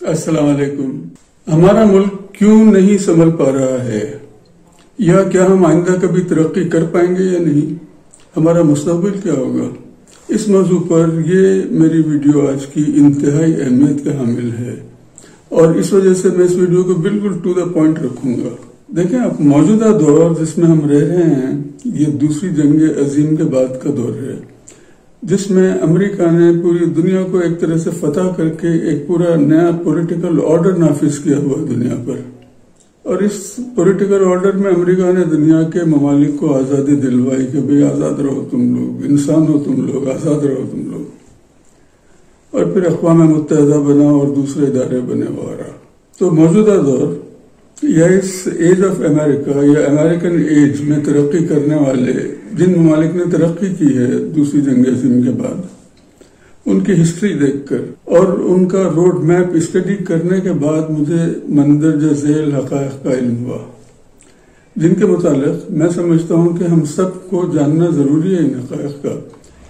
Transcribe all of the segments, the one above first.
السلام علیکم. ہمارا ملک کیوں نہیں سنبھل پا رہا ہے، یا کیا ہم آئندہ کبھی ترقی کر پائیں گے یا نہیں؟ ہمارا مستقبل کیا ہوگا؟ اس موضوع پر یہ میری ویڈیو آج کی انتہائی اہمیت کا حامل ہے، اور اس وجہ سے میں اس ویڈیو کو بالکل ٹو دا پوائنٹ رکھوں گا. دیکھیں، اب موجودہ دور جس میں ہم رہ رہے ہیں یہ دوسری جنگ عظیم کے بعد کا دور ہے، جس میں امریکہ نے پوری دنیا کو ایک طرح سے فتح کر کے ایک پورا نیا پولیٹیکل آرڈر نافذ کیا ہوا دنیا پر. اور اس پولیٹیکل آرڈر میں امریکہ نے دنیا کے ممالک کو آزادی دلوائی کہ بھئی آزاد رہو تم لوگ، انسان ہو تم لوگ، آزاد رہو تم لوگ. اور پھر اقوام متحدہ بنا اور دوسرے ادارے بنے وغیرہ. تو موجودہ دور یا اس ایج آف امریکہ یا امریکن ایج میں ترقی کرنے والے جن ممالک نے ترقی کی ہے دوسری جنگ عظیم کے بعد، ان کی ہسٹری دیکھ کر اور ان کا روڈ میپ اسٹڈی کرنے کے بعد مجھے مندرجہ ذیل حقائق کا علم ہوا، جن کے متعلق میں سمجھتا ہوں کہ ہم سب کو جاننا ضروری ہے ان حقائق کا،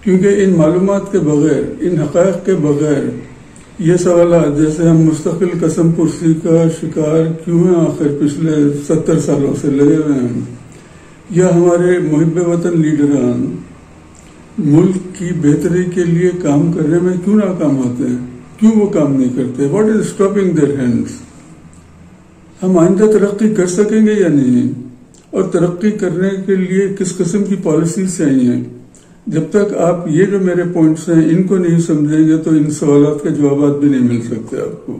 کیونکہ ان معلومات کے بغیر، ان حقائق کے بغیر یہ سوالات جیسے ہم مستقل قسم پرسی کا شکار کیوں ہیں آخر پچھلے 70 سالوں سے لگے ہوئے ہیں، یا ہمارے محب وطن لیڈران ملک کی بہتری کے لیے کام کرنے میں کیوں ناکام ہوتے ہیں، کیوں وہ کام نہیں کرتے، what is stopping their hands. ہم آئندہ ترقی کر سکیں گے یا نہیں، اور ترقی کرنے کے لیے کس قسم کی پالیسیز چاہیے. جب تک آپ یہ جو میرے پوائنٹس ہیں ان کو نہیں سمجھیں گے تو ان سوالات کے جوابات بھی نہیں مل سکتے آپ کو،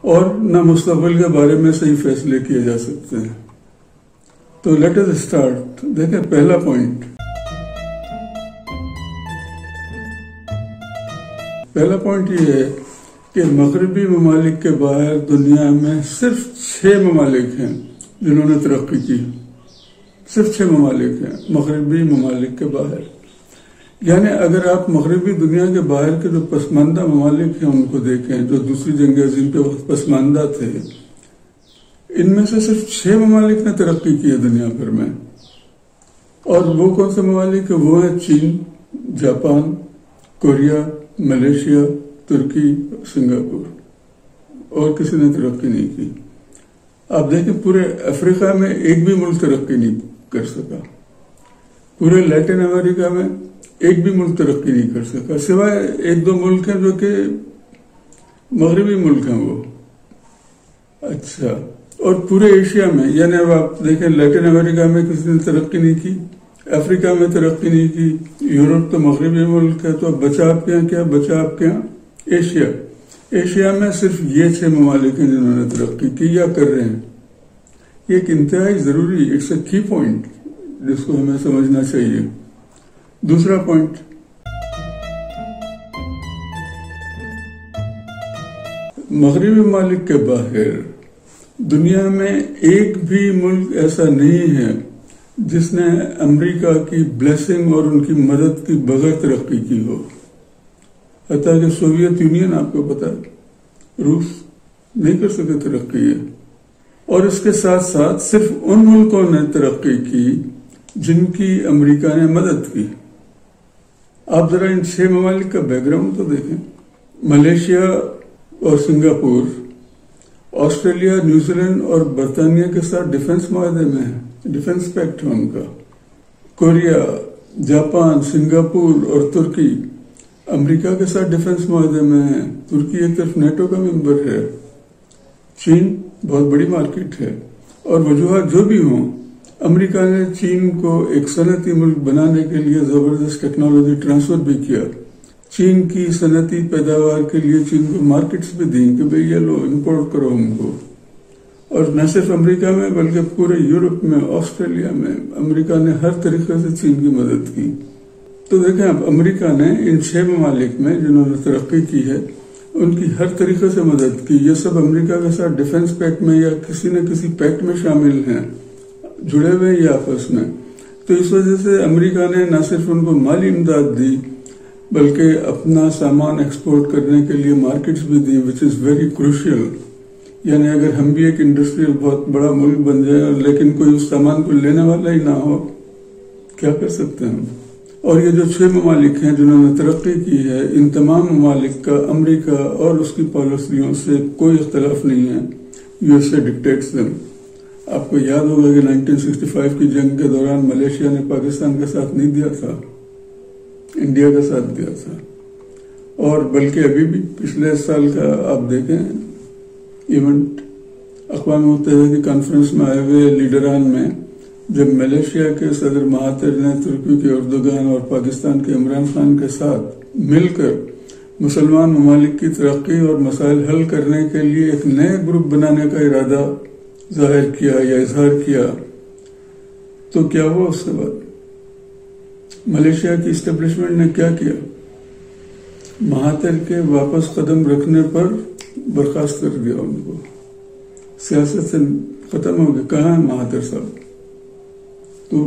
اور نہ مستقبل کے بارے میں صحیح فیصلے کیے جا سکتے ہیں. تو لیٹ اس اسٹارٹ. دیکھیں، پہلا پوائنٹ یہ ہے کہ مغربی ممالک کے باہر دنیا میں صرف 6 ممالک ہیں جنہوں نے ترقی کی. صرف 6 ممالک ہیں مغربی ممالک کے باہر. یعنی اگر آپ مغربی دنیا کے باہر کے جو پسماندہ ممالک ہیں ان کو دیکھیں، جو دوسری جنگ عظیم کے وقت پسماندہ تھے، ان میں سے صرف 6 ممالک نے ترقی کی ہے دنیا بھر میں. اور وہ کون سے ممالک ہیں؟ وہ ہیں چین، جاپان، کوریا، ملیشیا، ترکی، سنگاپور. اور کسی نے ترقی نہیں کی. آپ دیکھیں، پورے افریقہ میں ایک بھی ملک ترقی نہیں کر سکا. پورے لیٹن امریکہ میں ایک بھی ملک ترقی نہیں کر سکا، سوائے 1-2 ملک ہیں جو کہ مغربی ملک ہیں وہ. اچھا، اور پورے ایشیا میں، یعنی اب آپ دیکھیں لیٹن امریکہ میں کسی نے ترقی نہیں کی، افریقہ میں ترقی نہیں کی، یورپ تو مغربی ملک ہے. تو اب بچا آپ کے یہاں کیا؟ بچا آپ کے یہاں ایشیا. ایشیا میں صرف یہ 6 ممالک ہیں جنہوں نے ترقی کی یا کر رہے ہیں. یہ ایک انتہائی ضروری، اٹس اے کی پوائنٹ جس کو ہمیں سمجھنا چاہیے. دوسرا پوائنٹ، مغربی ممالک کے باہر دنیا میں ایک بھی ملک ایسا نہیں ہے جس نے امریکہ کی بلیسنگ اور ان کی مدد کی بغیر ترقی کی ہو. حتیٰ کہ سوویت یونین، آپ کو پتا ہے، روس نہیں کر سکے ترقی ہے. اور اس کے ساتھ ساتھ صرف ان ملکوں نے ترقی کی جن کی امریکہ نے مدد کی. آپ ذرا ان 6 ممالک کا بیک گراؤنڈ تو دیکھیں. ملیشیا اور سنگاپور آسٹریلیا، نیوزی لینڈ اور برطانیہ کے ساتھ ڈیفنس معاہدے میں ہیں، ڈیفنس پیکٹ ہے ان کا. کوریا، جاپان، سنگاپور اور ترکی امریکہ کے ساتھ ڈیفنس معاہدے میں ہیں. ترکی ایک طرف نیٹو کا ممبر ہے. چین بہت بڑی مارکیٹ ہے. اور وجوہات جو بھی ہوں، امریکہ نے چین کو ایک صنعتی ملک بنانے کے لیے زبردست ٹیکنالوجی ٹرانسفر بھی کیا. چین کی صنعتی پیداوار کے لیے چین کو مارکیٹس بھی دیں کہ بھئی یہ لو، امپورٹ کرو ہم کو. اور نہ صرف امریکہ میں بلکہ پورے یورپ میں، آسٹریلیا میں امریکہ نے ہر طریقے سے چین کی مدد کی. تو دیکھیں، اب امریکہ نے ان 6 ممالک میں جنہوں نے ترقی کی ہے ان کی ہر طریقے سے مدد کی. یہ سب امریکہ کے ساتھ ڈیفنس پیکٹ میں یا کسی نہ کسی پیکٹ میں شامل ہیں، جڑے ہوئے یا آپس میں. تو اس وجہ سے امریکہ نے نہ صرف ان کو مالی امداد دی بلکہ اپنا سامان ایکسپورٹ کرنے کے لیے مارکیٹس بھی دی، وچ از ویری کروشیل. یعنی اگر ہم بھی ایک انڈسٹریل بہت بڑا ملک بن جائے لیکن کوئی اس سامان کو لینے والا ہی نہ ہو، کیا کر سکتے ہیں ہم؟ اور یہ جو 6 ممالک ہیں جنہوں نے ترقی کی ہے، ان تمام ممالک کا امریکہ اور اس کی پالیسیوں سے کوئی اختلاف نہیں ہے. یو ایس اے ڈکٹیٹس دم. آپ کو یاد ہوگا کہ 1965 کی جنگ کے دوران ملیشیا نے پاکستان کا ساتھ نہیں دیا تھا، انڈیا کا ساتھ دیا تھا. اور بلکہ ابھی بھی پچھلے سال کا آپ دیکھیں ایونٹ، اقوام متحدہ کی کانفرنس میں آئے ہوئے لیڈران میں جب ملیشیا کے صدر مہاتر نے ترکی کے اردوگان اور پاکستان کے عمران خان کے ساتھ مل کر مسلمان ممالک کی ترقی اور مسائل حل کرنے کے لیے ایک نئے گروپ بنانے کا ارادہ ظاہر کیا یا اظہار کیا، تو کیا ہوا اس کے بعد؟ ملیشیا کی اسٹیبلشمنٹ نے کیا کیا؟ مہاتر کے واپس قدم رکھنے پر برخاست کر دیا ان کو، سیاست سے ختم ہو گیا. کہاں ہے مہاتر صاحب؟ تو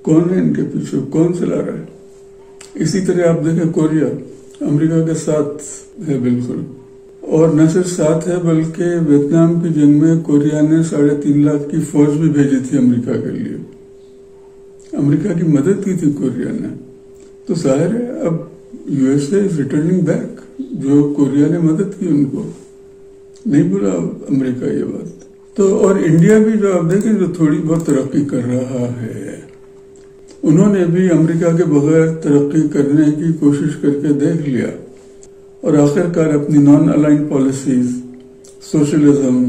کون ہے ان کے پیچھے، کون چلا رہا ہے؟ اسی طرح آپ دیکھیں کوریا امریکہ کے ساتھ ہے بالکل، اور نہ صرف ساتھ ہے بلکہ ویتنام کی جنگ میں کوریا نے 3.5 لاکھ کی فوج بھی بھیجی تھی امریکہ کے لیے. امریکہ کی مدد کی تھی کوریا نے. تو ظاہر ہے اب you S a is returning back, جو کوریا نے مدد کی ان کو نہیں بولا امریکہ یہ بات. تو اور انڈیا بھی جو آپ دیکھیں جو تھوڑی بہت ترقی کر رہا ہے، انہوں نے بھی امریکہ کے بغیر ترقی کرنے کی کوشش کر کے دیکھ لیا، اور آخر کار اپنی naan align policies, socialism,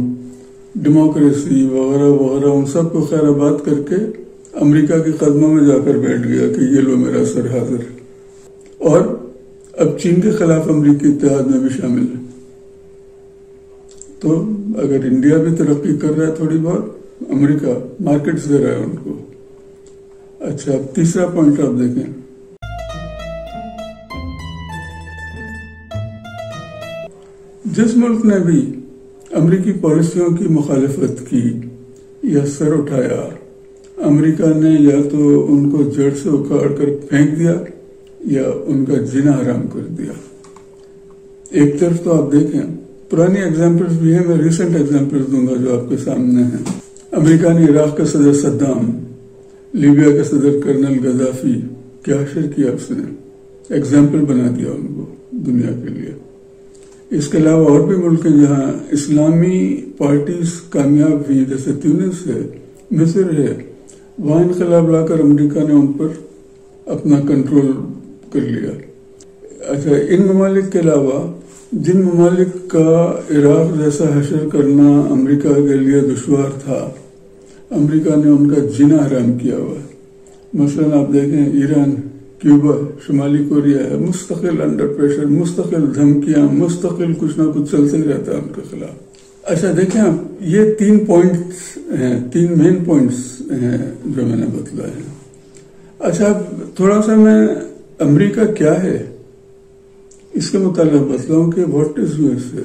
democracy وغیرہ وغیرہ ان سب کو خیر آباد کر کے امریکہ کے قدموں میں جا کر بیٹھ گیا کہ یہ لو میرا سر حاضر. اور اب چین کے خلاف امریکی اتحاد میں بھی شامل ہے. تو اگر انڈیا بھی ترقی کر رہا ہے تھوڑی بہت، امریکہ مارکیٹس دے رہا ہے ان کو. اچھا، اب تیسرا پوائنٹ آپ دیکھیں. جس ملک نے بھی امریکی پالیسیوں کی مخالفت کی یا سر اٹھایا، امریکہ نے یا تو ان کو جڑ سے اکھاڑ کر پھینک دیا یا ان کا جینا حرام کر دیا. ایک طرف تو آپ دیکھیں پرانی ایگزامپلز بھی ہیں، میں ریسنٹ ایگزامپلز دوں گا جو آپ کے سامنے ہیں. امریکہ نے عراق کا صدر صدام، لیبیا کا صدر کرنل غدافی کیا حشر کیا، اس نے ایگزامپل بنا دیا ان کو دنیا کے لیے. اس کے علاوہ اور بھی ملک ہیں جہاں اسلامی پارٹیز کامیاب ہوئی، جیسے تیونس ہے، مصر ہے. وہاں انقلاب لا کر امریکہ نے ان پر اپنا کنٹرول کر لیا. اچھا، ان ممالک کے علاوہ جن ممالک کا عراق جیسا حشر کرنا امریکہ کے لیے دشوار تھا، امریکہ نے ان کا جینا حرام کیا ہوا ہے. مثلا آپ دیکھیں ایران، کیوبا، شمالی کوریا ہے، مستقل انڈر پریشر، مستقل دھمکیاں، مستقل کچھ نہ کچھ چلتے ہی رہتا ہے ان کے خلاف. اچھا دیکھیں آپ، یہ 3 پوائنٹس ہیں، 3 مین پوائنٹس ہیں جو میں نے بتلائے ہیں. اچھا تھوڑا سا میں امریکہ کیا ہے اس کے متعلق بتلاؤں کہ what is U S A.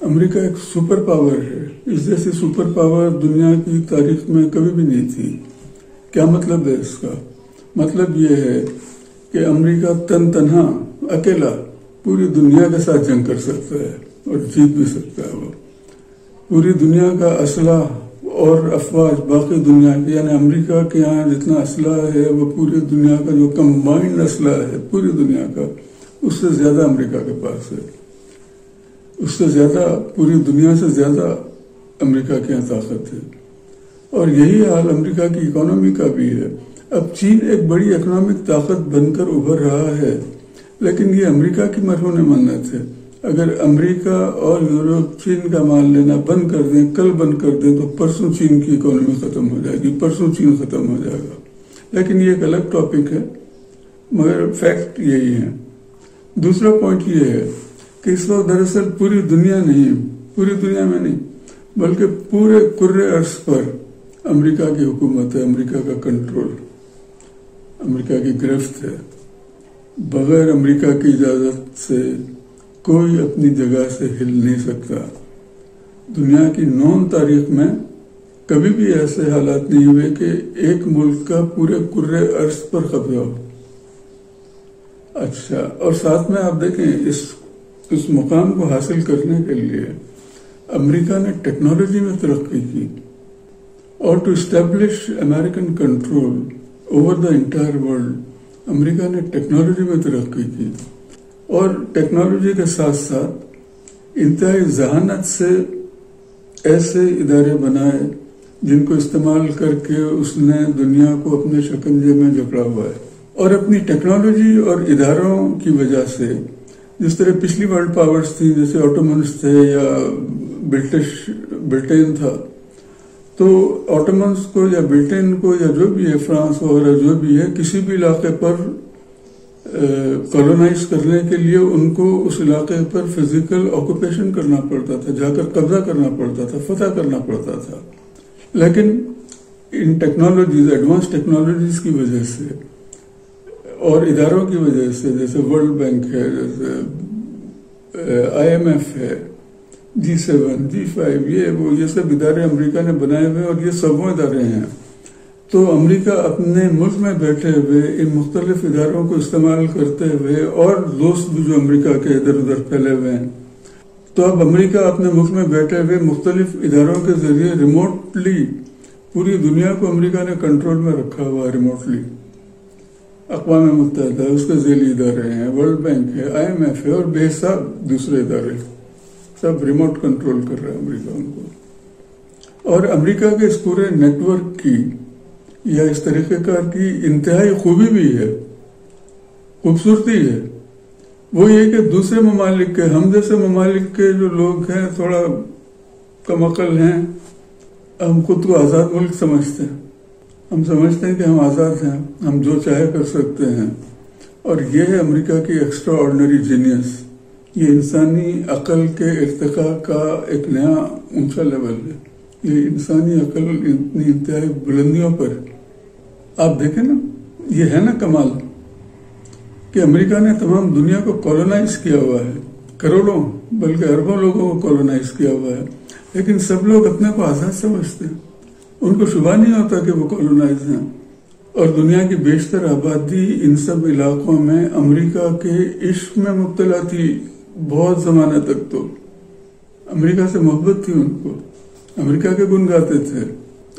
امریکہ ایک سپر پاور ہے. اس جیسی سپر پاور دنیا کی تاریخ میں کبھی بھی نہیں تھی. کیا مطلب ہے اس کا؟ مطلب یہ ہے کہ امریکہ تنہا اکیلا پوری دنیا کے ساتھ جنگ کر سکتا ہے اور جیت بھی سکتا ہے. وہ پوری دنیا کا اسلحہ اور افواج باقی دنیا کی، یعنی امریکہ کے یہاں جتنا اسلحہ ہے وہ پوری دنیا کا جو کمبائنڈ اسلحہ ہے پوری دنیا کا، اس سے زیادہ امریکہ کے پاس ہے. اس سے زیادہ، پوری دنیا سے زیادہ امریکہ کے یہاں طاقت ہے. اور یہی حال امریکہ کی اکانومی کا بھی ہے. اب چین ایک بڑی اکنامک طاقت بن کر ابھر رہا ہے، لیکن یہ امریکہ کی مرہون منت ہے. اگر امریکہ اور یورپ چین کا مال لینا بند کر دیں، کل بند کر دیں، تو پرسوں چین کی اکانومی ختم ہو جائے گی، پرسوں چین ختم ہو جائے گا. لیکن یہ ایک الگ ٹاپک ہے، مگر فیکٹ یہی ہے. دوسرا پوائنٹ یہ ہے کہ اس وقت دراصل پوری دنیا میں نہیں بلکہ پورے کرۂ ارض پر امریکہ کی حکومت ہے، امریکہ کا کنٹرول، امریکہ کی گرفت ہے. بغیر امریکہ کی اجازت سے کوئی اپنی جگہ سے ہل نہیں سکتا. دنیا کی نون تاریخ میں کبھی بھی ایسے حالات نہیں ہوئے کہ ایک ملک کا پورے کرۂ ارض پر قبضہ ہو. اچھا، اور ساتھ میں آپ دیکھیں اس مقام کو حاصل کرنے کے لیے امریکہ نے ٹیکنالوجی میں ترقی کی، اور to establish American control over the entire world امریکہ نے ٹیکنالوجی میں ترقی کی اور ٹیکنالوجی کے ساتھ ساتھ انتہائی ذہانت سے ایسے ادارے بنائے جن کو استعمال کر کے اس نے دنیا کو اپنے شکنجے میں جکڑا ہوا ہے. اور اپنی ٹیکنالوجی اور اداروں کی وجہ سے جس طرح پچھلی ورلڈ پاورز تھیں جیسے آٹومنز تھے یا برٹین تھا، تو آٹومنز کو یا برٹین کو یا جو بھی ہے فرانس وغیرہ جو بھی ہے کسی بھی علاقے پر کالونائز کرنے کے لیے ان کو اس علاقے پر فزیکل آکوپیشن کرنا پڑتا تھا، جا کر قبضہ کرنا پڑتا تھا، فتح کرنا پڑتا تھا. لیکن ان ٹیکنالوجیز ایڈوانس ٹیکنالوجیز کی وجہ سے اور اداروں کی وجہ سے جیسے ورلڈ بینک ہے، جیسے IMF ہے، G7 G5 یہ سب ادارے امریکہ نے بنائے ہوئے اور یہ سبوں ادارے ہیں. تو امریکہ اپنے ملک میں بیٹھے ہوئے ان مختلف اداروں کو استعمال کرتے ہوئے اور دوست بھی جو امریکہ کے ادھر ادھر پھیلے ہوئے ہیں، تو اب امریکہ اپنے ملک میں بیٹھے ہوئے مختلف اداروں کے ذریعے ریموٹلی پوری دنیا کو امریکہ نے کنٹرول میں رکھا ہوا ہے. ریموٹلی اقوام متحدہ اس کے ذیلی ادارے ہیں، ورلڈ بینک ہے، IMF ہے اور بے حساب دوسرے ادارے، سب ریموٹ کنٹرول کر رہا ہے امریکہ ان کو. اور امریکہ کے اس پورے نیٹ ورک کی یا اس طریقہ کار کی انتہائی خوبی بھی ہے، خوبصورتی ہے، وہ یہ کہ دوسرے ممالک کے، ہم جیسے ممالک کے جو لوگ ہیں تھوڑا کم عقل ہیں، ہم خود کو آزاد ملک سمجھتے ہیں، ہم سمجھتے ہیں کہ ہم آزاد ہیں، ہم جو چاہے کر سکتے ہیں. اور یہ ہے امریکہ کی ایکسٹرا آرڈنری جینیس. یہ انسانی عقل کے ارتقاء کا ایک نیا اونچا لیول ہے. یہ انسانی عقل اتنی انتہائی بلندیوں پر آپ دیکھیں نا، یہ ہے نا کمال کہ امریکہ نے تمام دنیا کو کالونائز کیا ہوا ہے، کروڑوں بلکہ اربوں لوگوں کو کالونائز کیا ہوا ہے. لیکن سب لوگ اپنے کو آزاد سمجھتے ہیں، ان کو شبہ نہیں ہوتا کہ وہ کالونائز ہیں. اور دنیا کی بیشتر آبادی ان سب علاقوں میں امریکہ کے عشق میں مبتلا تھی. بہت زمانے تک تو امریکہ سے محبت تھی، ان کو امریکہ کے گن گاتے تھے.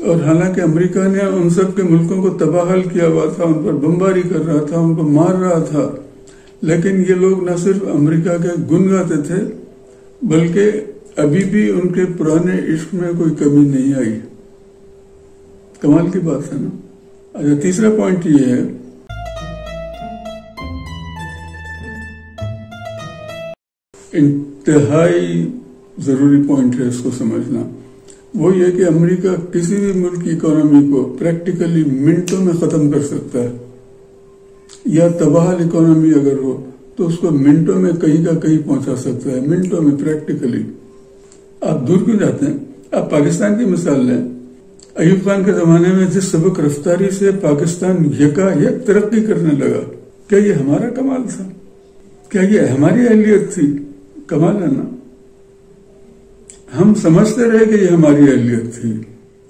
اور حالانکہ امریکہ نے ان سب کے ملکوں کو تباہ کیا ہوا تھا، ان پر بمباری کر رہا تھا، ان کو مار رہا تھا، لیکن یہ لوگ نہ صرف امریکہ کے گن گاتے تھے بلکہ ابھی بھی ان کے پرانے عشق میں کوئی کمی نہیں آئی. کمال کی بات ہے نا. اچھا، تیسرا پوائنٹ یہ ہے انتہائی ضروری پوائنٹ ہے اس کو سمجھنا، وہ یہ کہ امریکہ کسی بھی ملک کی اکانومی کو پریکٹیکلی منٹوں میں ختم کر سکتا ہے، یا تباہ اکانومی اگر ہو تو اس کو منٹوں میں کہیں کا کہیں پہنچا سکتا ہے، منٹوں میں پریکٹیکلی. آپ دور کیوں جاتے ہیں؟ آپ پاکستان کی مثال لیں. ایوب خان کے زمانے میں جس سبق رفتاری سے پاکستان یکایک ترقی کرنے لگا، کیا یہ ہمارا کمال تھا؟ کیا یہ ہماری اہلیت تھی؟ کمال ہے نا. ہم سمجھتے رہے کہ یہ ہماری اہلیت تھی.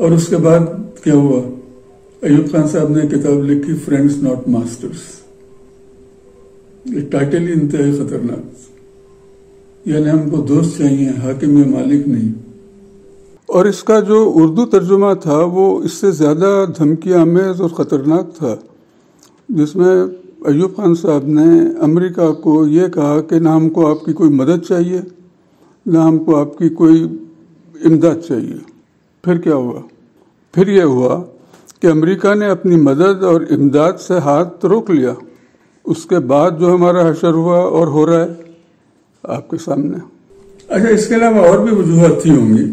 اور اس کے بعد کیا ہوا؟ ایوب خان صاحب نے کتاب لکھی فرینڈز ناٹ ماسٹرز. یہ ٹائٹل ہی انتہائی خطرناک، یعنی ہم کو دوست چاہیے، حاکم یا مالک نہیں. اور اس کا جو اردو ترجمہ تھا وہ اس سے زیادہ دھمکی آمیز اور خطرناک تھا، جس میں ایوب خان صاحب نے امریکہ کو یہ کہا کہ نہ ہم کو آپ کی کوئی مدد چاہیے، نہ ہم کو آپ کی کوئی امداد چاہیے. پھر کیا ہوا؟ پھر یہ ہوا کہ امریکہ نے اپنی مدد اور امداد سے ہاتھ روک لیا. اس کے بعد جو ہمارا حشر ہوا اور ہو رہا ہے آپ کے سامنے. اچھا، اس کے علاوہ اور بھی وجوہات تھی ہوں گی.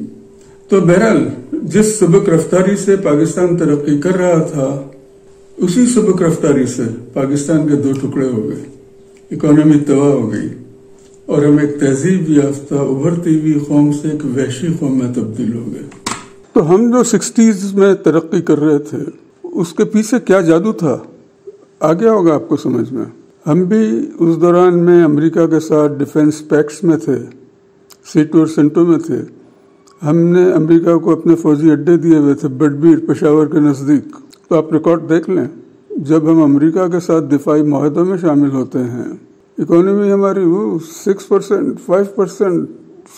تو بہرحال جس سبق رفتاری سے پاکستان ترقی کر رہا تھا اسی سبق رفتاری سے پاکستان کے 2 ٹکڑے ہو گئے، اکانومی تباہ ہو گئی اور ہم ایک تہذیب یافتہ ابھرتی ہوئی قوم سے ایک وحشی قوم میں تبدیل ہو گئے. تو ہم جو 60s میں ترقی کر رہے تھے اس کے پیچھے کیا جادو تھا آ گیا ہوگا آپ کو سمجھ میں. ہم بھی اس دوران میں امریکہ کے ساتھ ڈیفنس پیکٹس میں تھے، سیٹو اور سینٹو میں تھے. ہم نے امریکہ کو اپنے فوجی اڈے دیے ہوئے تھے بڈبیر پشاور کے نزدیک. تو آپ ریکارڈ دیکھ لیں، جب ہم امریکہ کے ساتھ دفاعی معاہدوں میں شامل ہوتے ہیں اکانومی ہماری وہ 6%، 5%،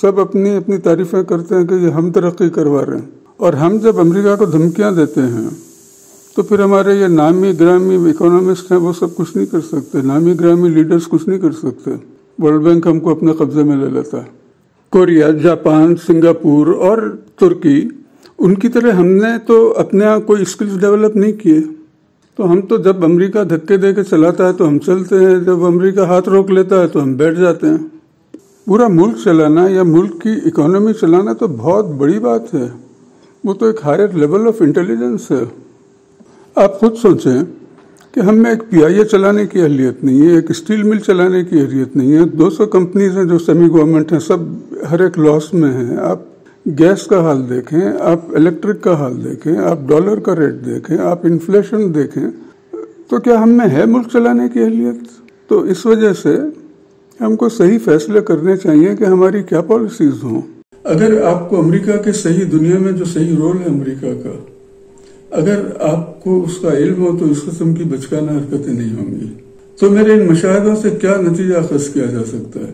سب اپنی تعریفیں کرتے ہیں کہ یہ ہم ترقی کروا رہے ہیں. اور ہم جب امریکہ کو دھمکیاں دیتے ہیں تو پھر ہمارے یہ نامی گرامی اکانومسٹ ہیں وہ سب کچھ نہیں کر سکتے، نامی گرامی لیڈرز کچھ نہیں کر سکتے. ورلڈ بینک ہم کو اپنے قبضے میں لے لیتا ہے. کوریا، جاپان، سنگاپور اور ترکی، ان کی طرح ہم نے تو اپنے یہاں کوئی اسکلز ڈیولپ نہیں کیے. تو ہم تو جب امریکہ دھکے دے کے چلاتا ہے تو ہم چلتے ہیں، جب امریکہ ہاتھ روک لیتا ہے تو ہم بیٹھ جاتے ہیں. پورا ملک چلانا یا ملک کی اکانومی چلانا تو بہت بڑی بات ہے، وہ تو ایک ہائر لیول آف انٹیلیجنس ہے. آپ خود سوچیں کہ ہم میں ایک پی آئی اے چلانے کی اہلیت نہیں ہے، ایک اسٹیل مل چلانے کی اہلیت نہیں ہے. 200 کمپنیز ہیں جو سیمی گورنمنٹ ہیں، سب ہر ایک لاس میں ہیں. آپ گیس کا حال دیکھیں، آپ الیکٹرک کا حال دیکھیں، آپ ڈالر کا ریٹ دیکھیں، آپ انفلیشن دیکھیں، تو کیا ہم میں ہے ملک چلانے کی اہلیت؟ تو اس وجہ سے ہم کو صحیح فیصلے کرنے چاہیے کہ ہماری کیا پالیسیز ہوں. اگر آپ کو امریکہ کے صحیح دنیا میں جو صحیح رول ہے امریکہ کا، اگر آپ کو اس کا علم ہو تو اس قسم کی بچکانہ حرکتیں نہیں ہوں گی. تو میرے ان مشاہدوں سے کیا نتیجہ اخذ کیا جا سکتا ہے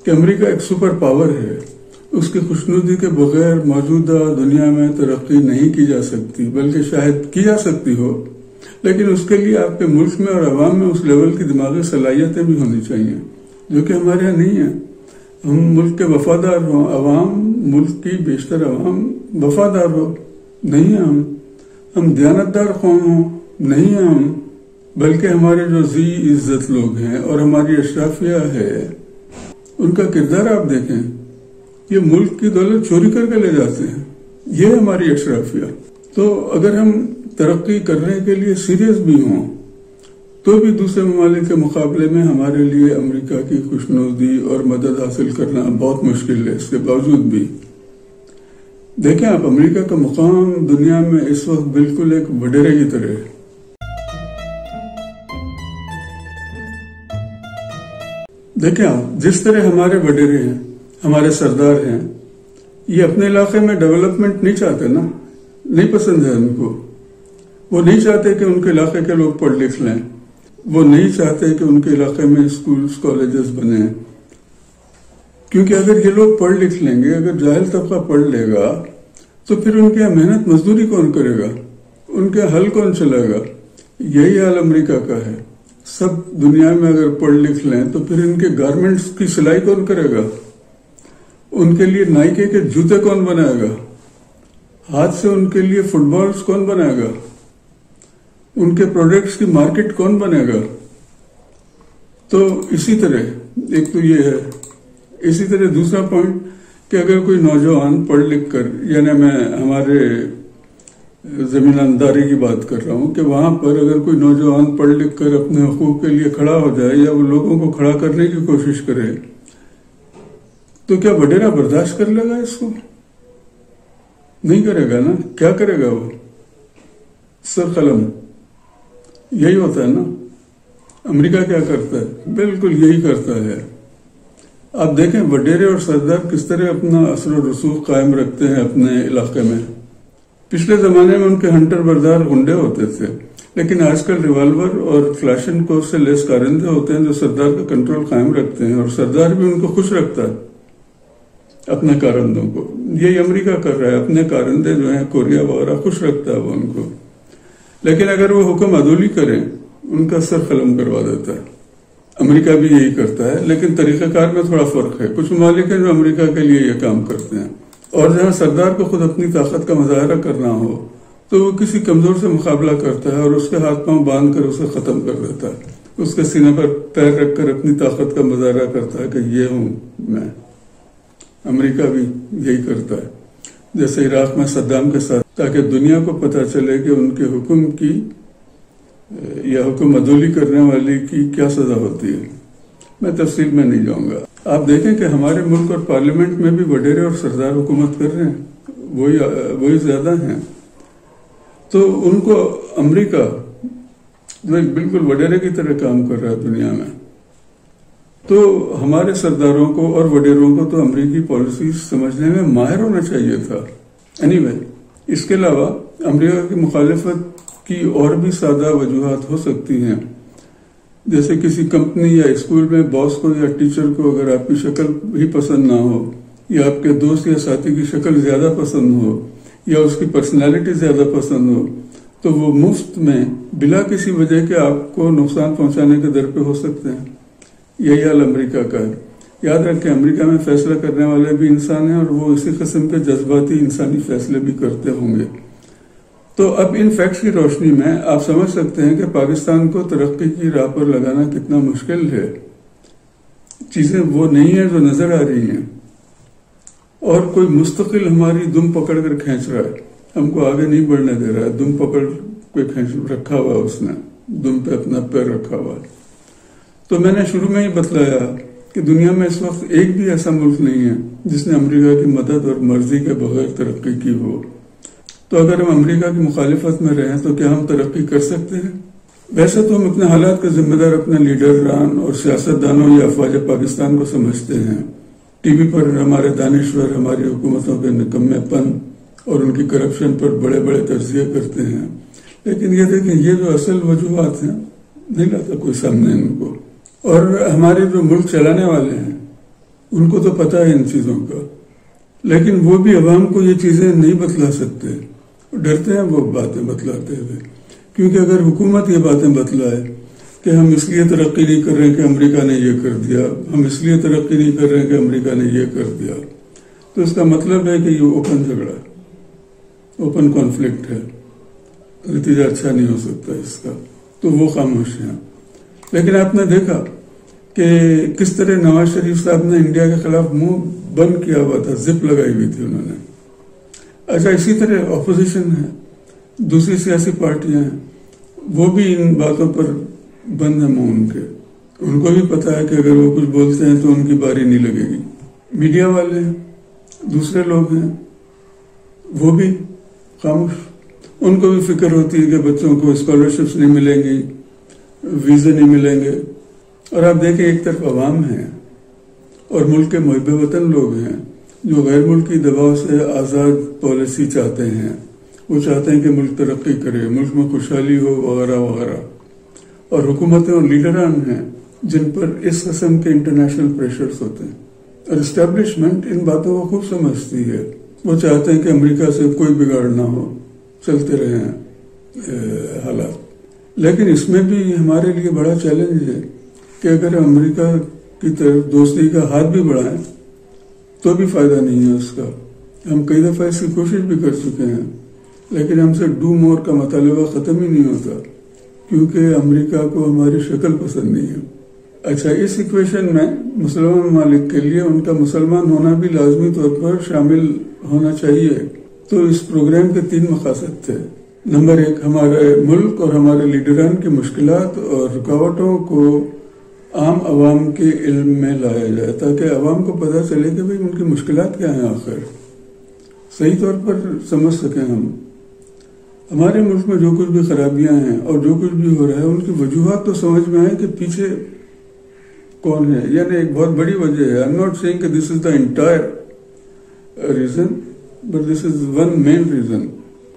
کہ امریکہ ایک سپر پاور ہے، اس کی خوشنودی کے بغیر موجودہ دنیا میں ترقی نہیں کی جا سکتی، بلکہ شاید کی جا سکتی ہو، لیکن اس کے لیے آپ کے ملک میں اور عوام میں اس لیول کی دماغی صلاحیتیں بھی ہونی چاہیے جو کہ ہمارے یہاں نہیں ہیں. ہم ملک کے وفادار ہوں، عوام، ملک کی بیشتر عوام وفادار ہو نہیں ہیں. ہم دیانتدار قوم ہوں نہیں ہیں ہم، بلکہ ہمارے جو ذی عزت لوگ ہیں اور ہماری اشرافیہ ہے، ان کا کردار آپ دیکھیں. یہ ملک کی دولت چوری کر کے لے جاتے ہیں، یہ ہماری اشرافیہ. تو اگر ہم ترقی کرنے کے لیے سیریس بھی ہوں تو بھی دوسرے ممالک کے مقابلے میں ہمارے لیے امریکہ کی خوشنودی اور مدد حاصل کرنا بہت مشکل ہے. اس کے باوجود بھی دیکھیں آپ، امریکہ کا مقام دنیا میں اس وقت بالکل ایک وڈیرے کی طرح ہے. دیکھیں آپ، جس طرح ہمارے وڈیرے ہیں، ہمارے سردار ہیں، یہ اپنے علاقے میں ڈیولپمنٹ نہیں چاہتے نا، نہیں پسند ہے ان کو. وہ نہیں چاہتے کہ ان کے علاقے کے لوگ پڑھ لکھ لیں، وہ نہیں چاہتے کہ ان کے علاقے میں اسکولز کالجز بنیں، کیونکہ اگر یہ لوگ پڑھ لکھ لیں گے، اگر جاہل طبقہ پڑھ لے گا تو پھر ان کے محنت مزدوری کون کرے گا، ان کے حل کون چلائے گا. یہی حال امریکہ کا ہے. سب دنیا میں اگر پڑھ لکھ لیں تو پھر ان کے گارمنٹس کی سلائی کون کرے گا، ان کے لیے نائکے کے جوتے کون بنائے گا، ہاتھ سے ان کے لیے فٹ بالز کون بنائے گا، ان کے پروڈکٹس کی مارکیٹ کون بنے گا. تو اسی طرح ایک تو یہ ہے. اسی طرح دوسرا پوائنٹ کہ اگر کوئی نوجوان پڑھ لکھ کر، یعنی میں ہمارے زمینداری کی بات کر رہا ہوں، کہ وہاں پر اگر کوئی نوجوان پڑھ لکھ کر اپنے حقوق کے لیے کھڑا ہو جائے یا وہ لوگوں کو کھڑا کرنے کی کوشش کرے تو کیا وڈیرا برداشت کر لے گا اس کو؟ نہیں کرے گا نا. کیا کرے گا وہ؟ سر قلم. یہی ہوتا ہے نا. امریکہ کیا کرتا ہے؟ بالکل یہی کرتا ہے. آپ دیکھیں وڈیرے اور سردار کس طرح اپنا اثر و رسوخ قائم رکھتے ہیں اپنے علاقے میں. پچھلے زمانے میں ان کے ہنٹر بردار گنڈے ہوتے تھے، لیکن آج کل ریوالور اور کلاشن کو سے لیس کارندے ہوتے ہیں جو سردار کا کنٹرول قائم رکھتے ہیں، اور سردار بھی ان کو خوش رکھتا ہے اپنے کارندوں کو. یہی امریکہ کر رہا ہے، اپنے کارندے جو ہیں کوریا وغیرہ خوش رکھتا ہے وہ ان کو. لیکن اگر وہ حکم عدولی کریں ان کا سر قلم کروا دیتا ہے. امریکہ بھی یہی کرتا ہے، لیکن طریقہ کار میں تھوڑا فرق ہے. کچھ ممالک ہیں جو امریکہ کے لیے یہ کام کرتے ہیں، اور جہاں سردار کو خود اپنی طاقت کا مظاہرہ کرنا ہو تو وہ کسی کمزور سے مقابلہ کرتا ہے اور اس کے ہاتھ پاؤں باندھ کر اسے ختم کر دیتا ہے. اس کے سینے پر پیر رکھ کر اپنی طاقت کا مظاہرہ کرتا ہے کہ یہ ہوں میں. امریکہ بھی یہی کرتا ہے، جیسے عراق میں صدام کے ساتھ، تاکہ دنیا کو پتہ چلے کہ ان کے حکم کی یا حکم عدولی کرنے والی کی کیا سزا ہوتی ہے. میں تفصیل میں نہیں جاؤں گا. آپ دیکھیں کہ ہمارے ملک اور پارلیمنٹ میں بھی وڈیرے اور سردار حکومت کر رہے ہیں، وہی زیادہ ہیں. تو ان کو امریکہ جو ایک بالکل وڈیرے کی طرح کام کر رہا ہے دنیا میں، تو ہمارے سرداروں کو اور وڈیروں کو تو امریکی پالیسیز سمجھنے میں ماہر ہونا چاہیے تھا. anyway، اس کے علاوہ امریکہ کی مخالفت کی اور بھی سادہ وجوہات ہو سکتی ہیں، جیسے کسی کمپنی یا اسکول میں باس کو یا ٹیچر کو اگر آپ کی شکل ہی پسند نہ ہو، یا آپ کے دوست یا ساتھی کی شکل زیادہ پسند ہو، یا اس کی پرسنالٹی زیادہ پسند ہو، تو وہ مفت میں بلا کسی وجہ کے آپ کو نقصان پہنچانے کے در پہ ہو سکتے ہیں. یہی حال امریکہ کا ہے. یاد رکھیں امریکہ میں فیصلہ کرنے والے بھی انسان ہیں اور وہ اسی قسم کے جذباتی انسانی فیصلے بھی کرتے ہوں گے. تو اب ان فیکٹس کی روشنی میں آپ سمجھ سکتے ہیں کہ پاکستان کو ترقی کی راہ پر لگانا کتنا مشکل ہے. چیزیں وہ نہیں ہیں جو نظر آ رہی ہیں اور کوئی مستقل ہماری دم پکڑ کر کھینچ رہا ہے, ہم کو آگے نہیں بڑھنے دے رہا ہے. دم پکڑ کے کھینچ رکھا ہوا, اس نے دم پہ اپنا پیر رکھا ہوا. تو میں نے شروع میں ہی بتلایا کہ دنیا میں اس وقت ایک بھی ایسا ملک نہیں ہے جس نے امریکہ کی مدد اور مرضی کے بغیر ترقی کی ہو. تو اگر ہم امریکہ کی مخالفت میں رہیں تو کیا ہم ترقی کر سکتے ہیں؟ ویسے تو ہم اپنے حالات کا ذمہ دار اپنے لیڈران اور سیاستدانوں یا افواج پاکستان کو سمجھتے ہیں. ٹی وی پر ہمارے دانشور ہماری حکومتوں کے نکمے پن اور ان کی کرپشن پر بڑے بڑے تجزیے کرتے ہیں. لیکن یہ دیکھیں, یہ جو اصل وجوہات ہیں نہیں لاتا کوئی سامنے ان کو. اور ہمارے جو ملک چلانے والے ہیں ان کو تو پتہ ہے ان چیزوں کا, لیکن وہ بھی عوام کو یہ چیزیں نہیں بتلا سکتے, ڈرتے ہیں وہ باتیں بتلاتے ہوئے. کیونکہ اگر حکومت یہ باتیں بتلائے کہ ہم اس لیے ترقی نہیں کر رہے کہ امریکہ نے یہ کر دیا, ہم اس لیے ترقی نہیں کر رہے کہ امریکہ نے یہ کر دیا, تو اس کا مطلب ہے کہ یہ اوپن جھگڑا ہے, اوپن کانفلکٹ ہے, نتیجہ اچھا نہیں ہو سکتا اس کا. تو وہ خاموش ہیں. لیکن آپ نے دیکھا کہ کس طرح نواز شریف صاحب نے انڈیا کے خلاف منہ بند کیا ہوا تھا, زپ لگائی ہوئی تھی انہوں نے. اچھا, اسی طرح اپوزیشن ہے, دوسری سیاسی پارٹیاں ہیں, وہ بھی ان باتوں پر بند ہے منہ ان کے. ان کو بھی پتا ہے کہ اگر وہ کچھ بولتے ہیں تو ان کی باری نہیں لگے گی. میڈیا والے ہیں, دوسرے لوگ ہیں, وہ بھی خاموش. ان کو بھی فکر ہوتی ہے کہ بچوں کو اسکالرشپس نہیں ملیں گی, ویزے نہیں ملیں گے. اور آپ دیکھیں ایک طرف عوام ہیں اور ملک کے محب وطن لوگ ہیں جو غیر ملکی دباؤ سے آزاد پالیسی چاہتے ہیں. وہ چاہتے ہیں کہ ملک ترقی کرے, ملک میں خوشحالی ہو وغیرہ وغیرہ. اور حکومتیں اور لیڈران ہیں جن پر اس قسم کے انٹرنیشنل پریشرز ہوتے ہیں. اور اسٹیبلشمنٹ ان باتوں کو خوب سمجھتی ہے. وہ چاہتے ہیں کہ امریکہ سے کوئی بگاڑ نہ ہو, چلتے رہیں حالات. لیکن اس میں بھی ہمارے لیے بڑا چیلنج ہے کہ اگر امریکہ کی طرف دوستی کا ہاتھ بھی بڑھائیں تو بھی فائدہ نہیں ہے اس کا. ہم کئی دفعہ اس کی کوشش بھی کر چکے ہیں, لیکن ہم سے ڈو مور کا مطالبہ ختم ہی نہیں ہوتا, کیونکہ امریکہ کو ہماری شکل پسند نہیں ہے. اچھا, اس ایکویشن میں مسلمان ممالک کے لیے ان کا مسلمان ہونا بھی لازمی طور پر شامل ہونا چاہیے. تو اس پروگرام کے 3 مقاصد تھے. نمبر 1, ہمارے ملک اور ہمارے لیڈران کی مشکلات اور رکاوٹوں کو عام عوام کے علم میں لایا جائے, تاکہ عوام کو پتہ چلے کہ بھئی ان کی مشکلات کیا ہیں, آخر صحیح طور پر سمجھ سکیں ہم. ہمارے ملک میں جو کچھ بھی خرابیاں ہیں اور جو کچھ بھی ہو رہا ہے ان کی وجوہات تو سمجھ میں آئے کہ پیچھے کون ہے. یعنی ایک بہت بڑی وجہ ہے. I'm not saying کہ this is the entire reason, but this is one main reason.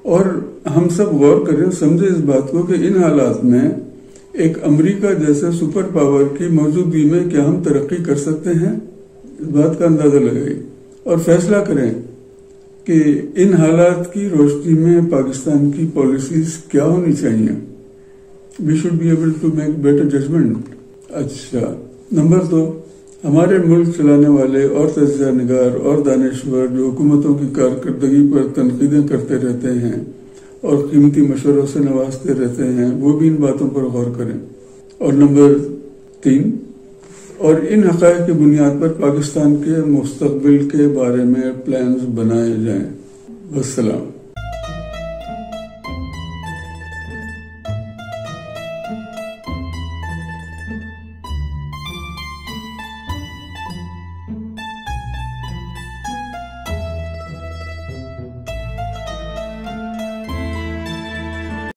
اور ہم سب غور کریں, سمجھیں اس بات کو کہ ان حالات میں ایک امریکہ جیسے سپر پاور کی موجودگی میں کیا ہم ترقی کر سکتے ہیں, اس بات کا اندازہ لگائیں اور فیصلہ کریں کہ ان حالات کی روشنی میں پاکستان کی پالیسیز کیا ہونی چاہیے. We should be able to make better judgment. اچھا, نمبر 2, ہمارے ملک چلانے والے اور تجزیہ نگار اور دانشور جو حکومتوں کی کارکردگی پر تنقیدیں کرتے رہتے ہیں اور قیمتی مشوروں سے نوازتے رہتے ہیں, وہ بھی ان باتوں پر غور کریں. اور نمبر 3, اور ان حقائق کی بنیاد پر پاکستان کے مستقبل کے بارے میں پلانز بنائے جائیں. والسلام.